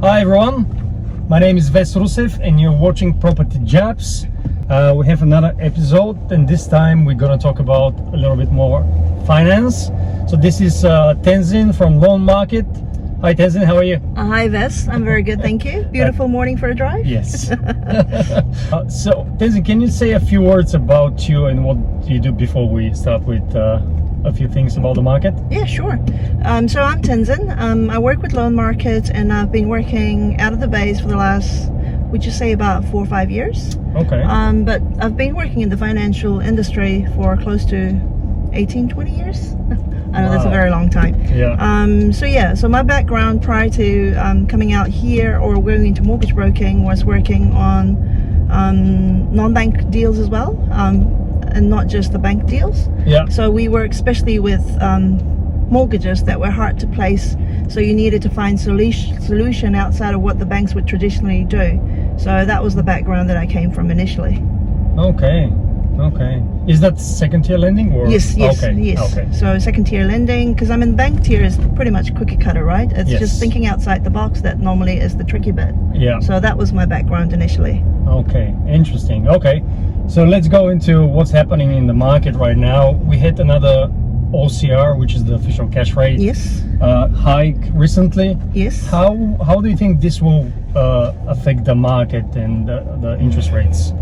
Hi everyone, my name is Vess Rusev and you're watching Property Jabs. We have another episode and this time we're going to talk about a little bit more finance. So this is Tenzin from Loan Market. Hi Tenzin, how are you? Hi Vess, I'm very good, thank you. Beautiful morning for a drive. Yes. So Tenzin, can you say a few words about you and what you do before we start with a few things about the market? Yeah, sure. So I'm Tenzin. I work with Loan Market and I've been working out of the base for the last, would you say, about 4 or 5 years. Okay. But I've been working in the financial industry for close to 18, 20 years. I know that's a very long time. Yeah. So my background prior to coming out here or going into mortgage broking was working on non-bank deals as well. And not just the bank deals. Yeah. So we work especially with mortgages that were hard to place. So you needed to find solution outside of what the banks would traditionally do. So that was the background that I came from initially. Okay. Okay. Is that second tier lending or? Yes. Okay. Yes. Okay. So second tier lending, because I mean bank tier is pretty much cookie cutter, right? It's Yes. just thinking outside the box that normally is the tricky bit. Yeah. So that was my background initially. Okay. Interesting. Okay. So let's go into what's happening in the market right now. We hit another OCR, which is the official cash rate. Yes. Hike recently. Yes. How do you think this will affect the market and the interest rates?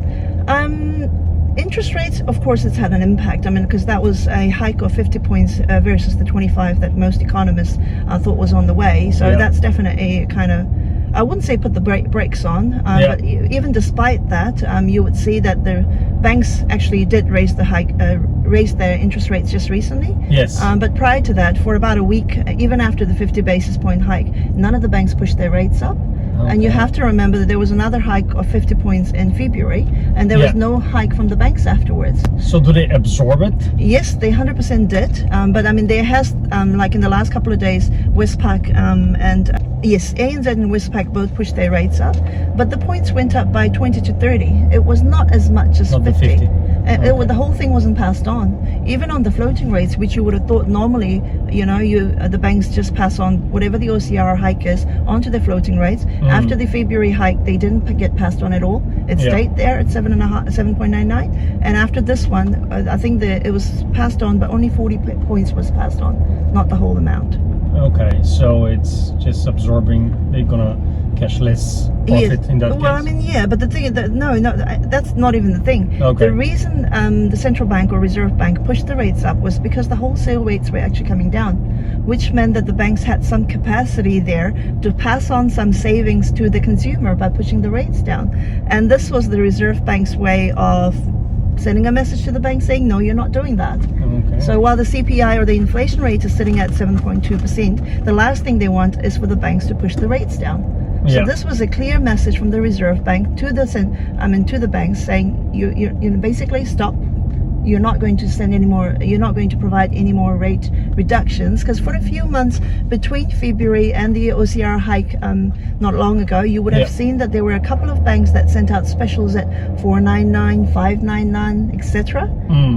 Interest rates, of course, it's had an impact. I mean, because that was a hike of 50 points versus the 25 that most economists thought was on the way. So Yeah. that's definitely kind of, I wouldn't say put the brakes on, Yeah. but even despite that, you would see that the banks actually did raise their interest rates just recently. Yes. But prior to that, for about a week, even after the 50 basis point hike, none of the banks pushed their rates up. And you Okay. have to remember that there was another hike of 50 points in February, and there was Yeah. no hike from the banks afterwards. So do they absorb it? Yes, they 100% did. But I mean, there has, like in the last couple of days, Westpac and yes, ANZ and Westpac both pushed their rates up, but the points went up by 20 to 30. It was not as much as Not the 50. 50. The whole thing wasn't passed on. Even on the floating rates, which you would have thought normally, the banks just pass on whatever the OCR hike is onto the floating rates. After the February hike, they didn't get passed on at all. It Yeah. stayed there at 7.99. And after this one, I think it was passed on, but only 40 points was passed on, not the whole amount. Okay, so it's just absorbing. They're gonna cash less profit in that case. Well, I mean, yeah, but the thing is that no, that's not even the thing. Okay. The reason the central bank or reserve bank pushed the rates up was because the wholesale rates were actually coming down, which meant that the banks had some capacity there to pass on some savings to the consumer by pushing the rates down. And this was the Reserve Bank's way of sending a message to the bank saying, no, you're not doing that. Okay. So while the CPI or the inflation rate is sitting at 7.2%, the last thing they want is for the banks to push the rates down. So Yeah. this was a clear message from the Reserve Bank to the banks saying, you basically stop. You're not going to send any more. You're not going to provide any more rate reductions, because for a few months between February and the OCR hike not long ago, you would have Yeah. seen that there were a couple of banks that sent out specials at 4.99, 5.99, etc.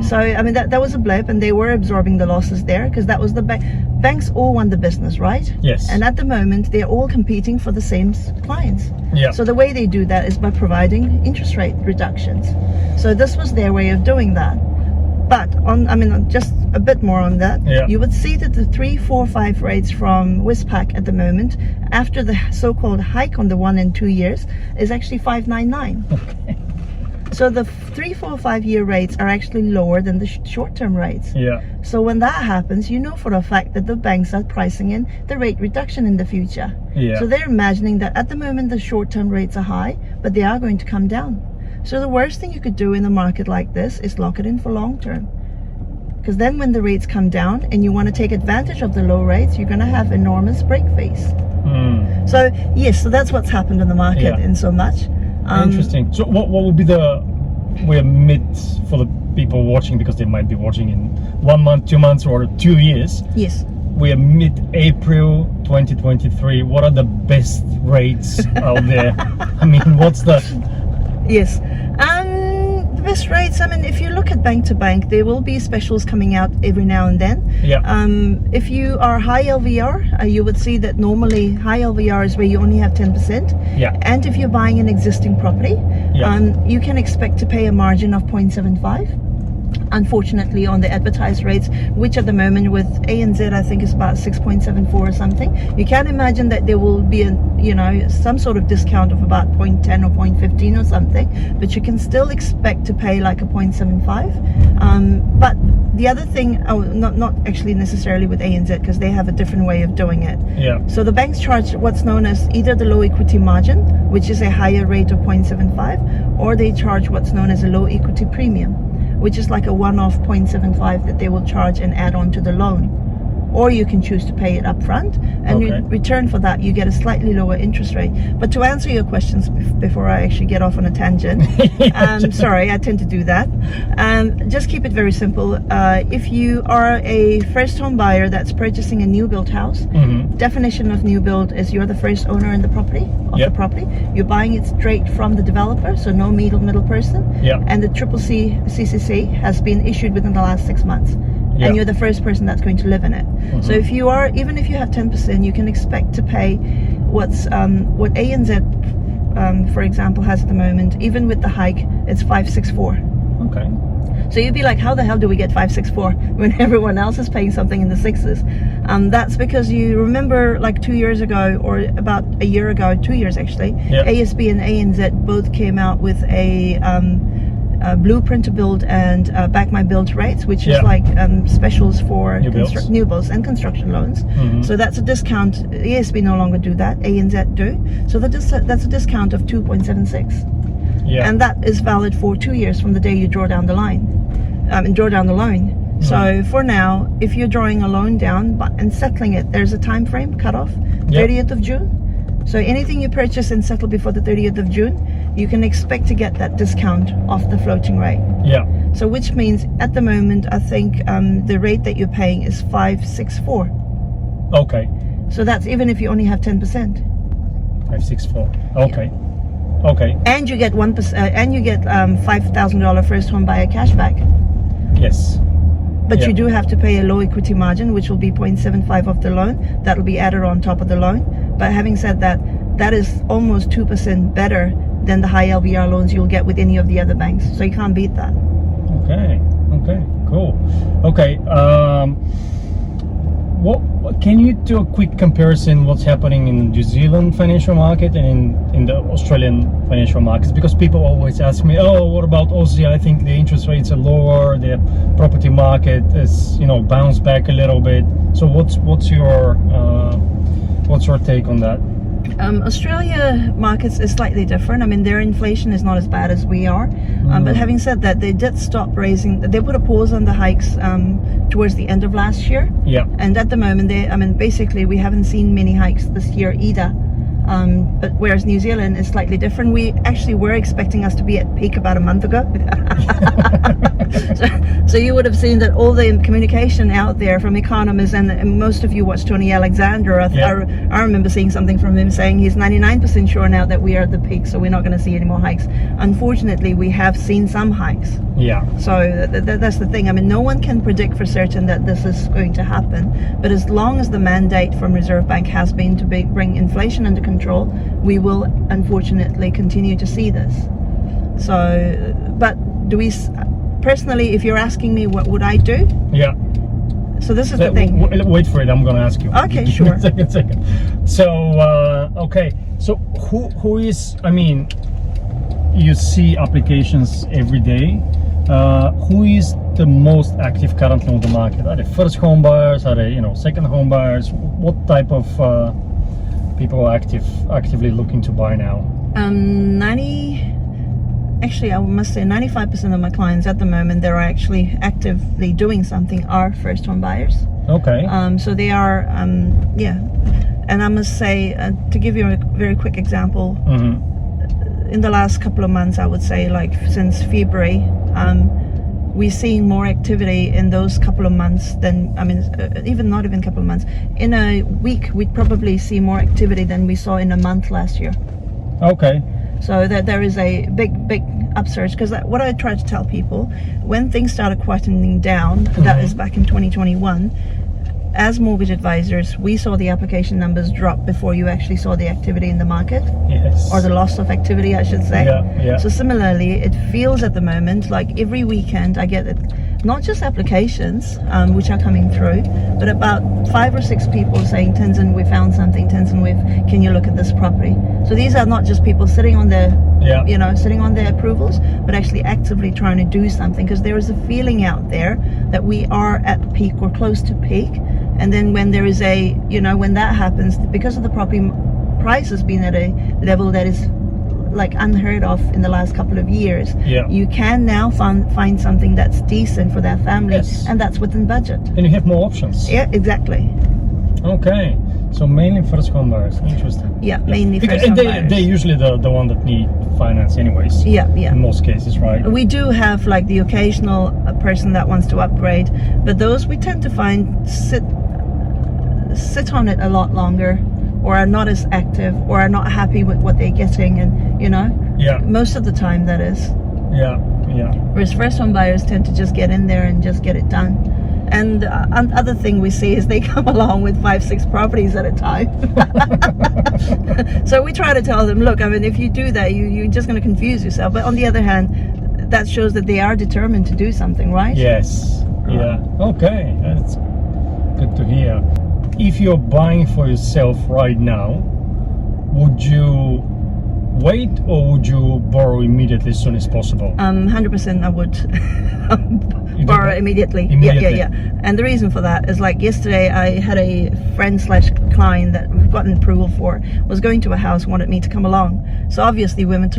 So I mean that was a blip, and they were absorbing the losses there because that was the banks all won the business, right? Yes. And at the moment, they're all competing for the same clients. Yeah. So the way they do that is by providing interest rate reductions. So this was their way of doing that. But just a bit more on that, Yeah. you would see that the 3, 4, 5 rates from Westpac at the moment, after the so-called hike on the 1 and 2 years, is actually 5.99. Okay. So the 3, 4, 5 year rates are actually lower than the short-term rates. Yeah. So when that happens, you know for a fact that the banks are pricing in the rate reduction in the future. Yeah. So they're imagining that at the moment the short-term rates are high, but they are going to come down. So the worst thing you could do in a market like this is lock it in for long term. Because then when the rates come down and you want to take advantage of the low rates, you're going to have enormous break fees. So yes, so that's what's happened in the market Yeah. in so much. Interesting. So what will be the mid for the people watching, because they might be watching in 1 month, 2 months, or 2 years? Yes. We're mid-April 2023. What are the best rates out there? I mean, what's the... Yes. The best rates, I mean, if you look at bank to bank, there will be specials coming out every now and then. Yeah. If you are high LVR, you would see that normally high LVR is where you only have 10%. Yeah. And if you're buying an existing property, Yeah. you can expect to pay a margin of 0.75. Unfortunately, on the advertised rates, which at the moment with ANZ I think is about 6.74 or something, you can imagine that there will be some sort of discount of about 0.10 or 0.15 or something, but you can still expect to pay like a 0.75. But the other thing, not actually necessarily with ANZ, because they have a different way of doing it. Yeah. So the banks charge what's known as either the low equity margin, which is a higher rate of 0.75, or they charge what's known as a low equity premium, which is like a one-off 0.75 that they will charge and add on to the loan. Or you can choose to pay it up front, and in return for that you get a slightly lower interest rate. But to answer your questions before I actually get off on a tangent, sorry, I tend to do that. Just keep it very simple. If you are a first home buyer that's purchasing a new built house, definition of new build is you're the first owner in the property, the property. You're buying it straight from the developer, so no middle person. Yeah. And the CCC has been issued within the last 6 months. Yeah. And you're the first person that's going to live in it. So if you are, even if you have 10%, you can expect to pay what ANZ, for example, has at the moment. Even with the hike, it's 564. Okay. So you'd be like, how the hell do we get 564 when everyone else is paying something in the sixes? That's because you remember, like 2 years ago, or about a year ago, 2 years actually, ASB and ANZ both came out with a blueprint to build and back my build rates, which is like specials for new builds and construction loans. So that's a discount. ASB no longer do that, ANZ do. So that's a discount of 2.76. And that is valid for 2 years from the day you draw down the line and draw down the loan. So for now, if you're drawing a loan down and settling it, there's a time frame cutoff, 30th of June. So anything you purchase and settle before the 30th of June, you can expect to get that discount off the floating rate. Yeah. So which means at the moment, I think the rate that you're paying is 564. Okay. So that's even if you only have 10%. 564. Okay. Okay. And you get 1%, and you get $5,000 first home buyer cashback. Yes. But you do have to pay a low equity margin, which will be 0.75 of the loan. That will be added on top of the loan. But having said that, that is almost 2% better than the high LVR loans you'll get with any of the other banks. So you can't beat that. Okay. Okay. Cool. Okay. What can you do a quick comparison what's happening in the New Zealand financial market and in the Australian financial markets? Because people always ask me, oh, what about Aussie? I think the interest rates are lower, the property market is bounced back a little bit. So what's your take on that? Australia markets is slightly different. I mean, their inflation is not as bad as we are. But having said that, they did stop raising. They put a pause on the hikes towards the end of last year. Yeah. And at the moment, basically, we haven't seen many hikes this year either. But whereas New Zealand is slightly different, we actually were expecting us to be at peak about a month ago. so you would have seen that all the communication out there from economists, and most of you watch Tony Alexander. I remember seeing something from him saying he's 99% sure now that we are at the peak, so we're not going to see any more hikes. Unfortunately, we have seen some hikes. Yeah. So that's the thing. I mean, no one can predict for certain that this is going to happen. But as long as the mandate from Reserve Bank has been to bring inflation under control, we will unfortunately continue to see this. So, but personally, if you're asking me what would I do? Yeah. So this is the thing. Wait for it, I'm going to ask you. Okay, sure. Second. So, okay. So who is, I mean, you see applications every day. Who is the most active currently on the market? Are they first home buyers? Are they, second home buyers? What type of people are actively looking to buy now? Actually, I must say 95% of my clients at the moment, they're actually actively doing something, are first home buyers. Okay. So they are, and I must say, to give you a very quick example, in the last couple of months, I would say, like since February, we're seeing more activity in those couple of months than, not even a couple of months. In a week, we'd probably see more activity than we saw in a month last year. Okay. So that there is a big upsurge, because what I try to tell people, when things started quietening down, that is back in 2021, as mortgage advisors, we saw the application numbers drop before you actually saw the activity in the market. Yes. Or the loss of activity, I should say. Yeah. So similarly, it feels at the moment like every weekend I get not just applications, which are coming through, but about 5 or 6 people saying, Tenzin, we found something. Tenzin, can you look at this property? So these are not just people sitting on their, sitting on their approvals, but actually actively trying to do something, because there is a feeling out there that we are at peak or close to peak. And then when there is when that happens, because of the property prices being at a level that is like unheard of in the last couple of years, you can now find something that's decent for that family, and that's within budget. And you have more options. Yeah, exactly. Okay, so mainly first home buyers. Interesting. Yeah, mainly first home buyers. They're usually the one that need finance anyways. Yeah. In most cases, right? We do have like the occasional person that wants to upgrade, but those we tend to find sit on it a lot longer, or are not as active, or are not happy with what they're getting, and most of the time that is. Yeah. Whereas first home buyers tend to just get in there and just get it done. And other thing we see is they come along with 5-6 properties at a time. So we try to tell them, look, I mean, if you do that, you're just going to confuse yourself. But on the other hand, that shows that they are determined to do something, right? Yes. Yeah. Okay, that's good to hear. If you're buying for yourself right now, would you wait, or would you borrow immediately as soon as possible? 100% I would borrow immediately. Yeah. And the reason for that is, like yesterday, I had a friend/client that we've gotten approval for, was going to a house, wanted me to come along. So obviously we went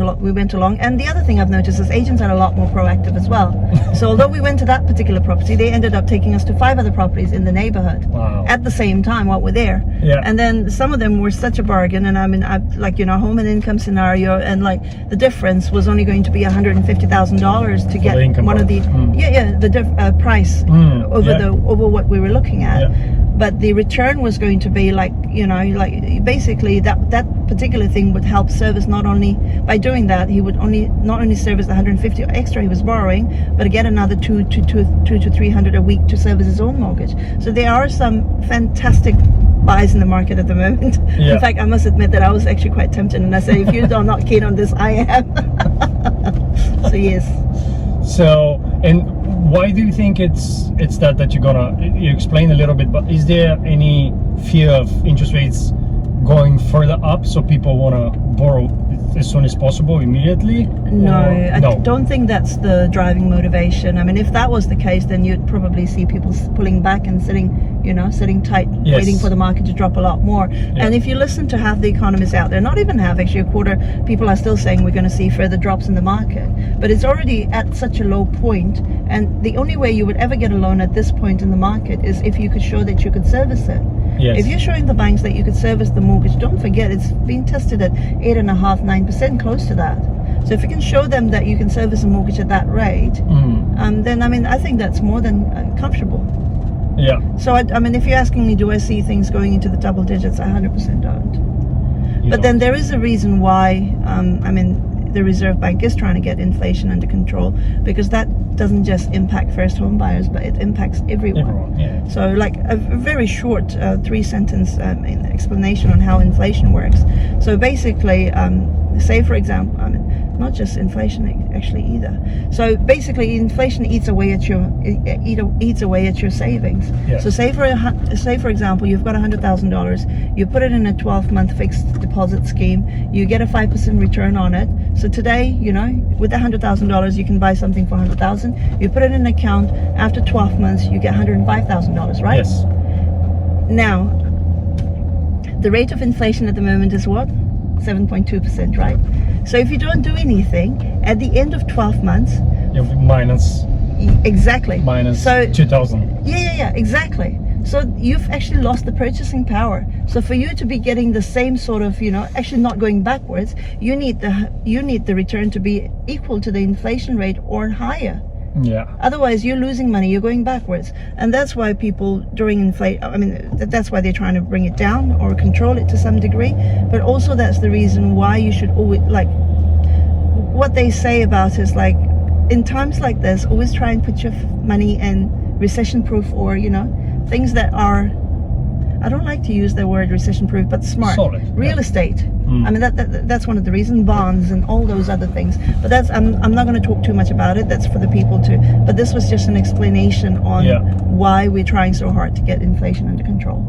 along. And the other thing I've noticed is agents are a lot more proactive as well. So although we went to that particular property, they ended up taking us to 5 other properties in the neighborhood at the same time while we're there. Yeah. And then some of them were such a bargain, and I mean, home and income scenario, and like the difference was only going to be $150,000 to get one of the price over what we were looking at. But the return was going to be like basically that particular thing would help service, not only by doing that, he would not only service the 150 extra he was borrowing, but get another 200 to 300 a week to service his own mortgage. So there are some fantastic buys in the market at the moment. In fact, I must admit that I was actually quite tempted, and I said, if you're not keen on this, I am. So yes. So, and why do you think it's that you explain a little bit, but is there any fear of interest rates going further up, so people want to borrow as soon as possible, immediately? No, I don't think that's the driving motivation. I mean, if that was the case, then you'd probably see people pulling back and sitting tight, waiting for the market to drop a lot more. And if you listen to half the economists out there, not even half, actually a quarter, people are still saying we're going to see further drops in the market. But it's already at such a low point, and the only way you would ever get a loan at this point in the market is if you could show that you could service it. If you're showing the banks that you could service the mortgage, don't forget it's been tested at 8.5%, 9%, close to that. So if you can show them that you can service a mortgage at that rate, then I mean, I think that's more than comfortable. So I mean, if you're asking me, do I see things going into the double digits? I 100% don't. But then there is a reason why. I mean, the Reserve Bank is trying to get inflation under control, because that doesn't just impact first home buyers, but it impacts everyone. So like a very short 3-sentence explanation on how inflation works. So basically, say for example, I mean, not just inflation actually either. So basically, inflation eats away at your savings. So say for example, you've got $100,000, you put it in a 12-month fixed deposit scheme, you get a 5% return on it. So today, with $100,000, you can buy something for $100,000. You put it in an account. After 12 months, you get $105,000, right? Yes. Now, the rate of inflation at the moment is what? 7.2%, right? So if you don't do anything, at the end of 12 months, you'll be minus. Exactly. Minus 2,000. Yeah, exactly. So you've actually lost the purchasing power. So for you to be getting the same sort of, actually not going backwards, you need the return to be equal to the inflation rate or higher. Otherwise, you're losing money. You're going backwards, and that's why people during inflation. I mean, that's why they're trying to bring it down or control it to some degree. But also, that's the reason why you should always what they say about is like, in times like this, always try and put your money in recession-proof, or things that are, I don't like to use the word recession-proof, but smart. Solid, Real estate. I mean, that's one of the reasons. Bonds and all those other things. But that's I'm not going to talk too much about it. That's for the people to. But this was just an explanation on why we're trying so hard to get inflation under control.